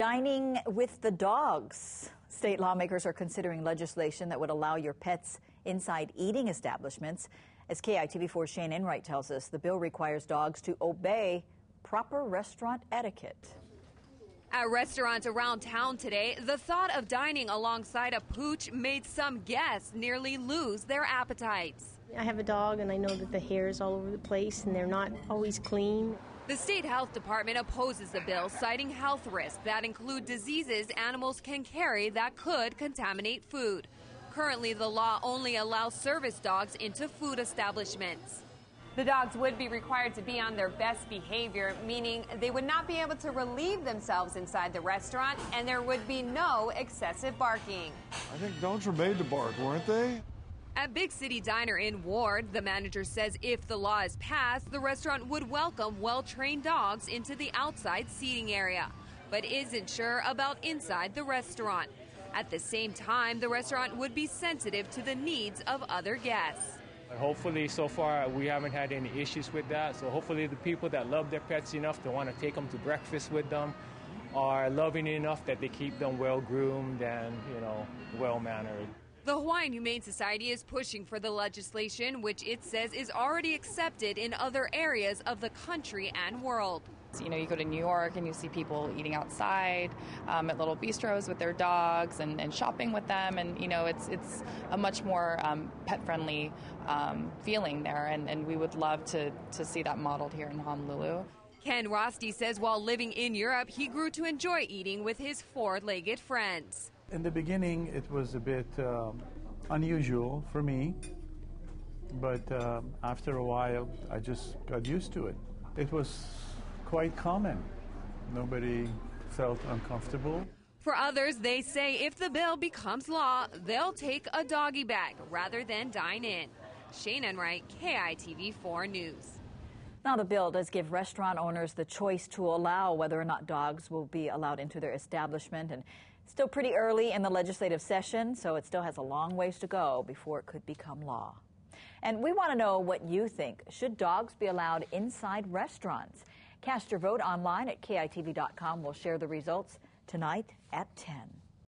Dining with the dogs. State lawmakers are considering legislation that would allow your pets inside eating establishments. As KITV4's Shane Enright tells us, the bill requires dogs to obey proper restaurant etiquette. At restaurants around town today, the thought of dining alongside a pooch made some guests nearly lose their appetites. I have a dog and I know that the hair is all over the place and they're not always clean. The state health department opposes the bill, citing health risks that include diseases animals can carry that could contaminate food. Currently, the law only allows service dogs into food establishments. The dogs would be required to be on their best behavior, meaning they would not be able to relieve themselves inside the restaurant, and there would be no excessive barking. I think dogs were made to bark, weren't they? At Big City Diner in Ward, the manager says if the law is passed, the restaurant would welcome well-trained dogs into the outside seating area, but isn't sure about inside the restaurant. At the same time, the restaurant would be sensitive to the needs of other guests. Hopefully, so far, we haven't had any issues with that. So hopefully the people that love their pets enough to want to take them to breakfast with them are loving enough that they keep them well-groomed and, well-mannered. The Hawaiian Humane Society is pushing for the legislation, which it says is already accepted in other areas of the country and world. You go to New York and you see people eating outside at little bistros with their dogs and shopping with them. And, it's a much more pet-friendly feeling there. And we would love to see that modeled here in Honolulu. Ken Rosti says while living in Europe, he grew to enjoy eating with his four-legged friends. In the beginning, it was a bit unusual for me. But after a while, I just got used to it. It was quite common. Nobody felt uncomfortable. For others, they say if the bill becomes law, they'll take a doggy bag rather than dine in. Shane Enright, KITV4 News. Now, the bill does give restaurant owners the choice to allow whether or not dogs will be allowed into their establishment. And it's still pretty early in the legislative session, so it still has a long ways to go before it could become law. And we want to know what you think. Should dogs be allowed inside restaurants? Cast your vote online at KITV.com. We'll share the results tonight at 10.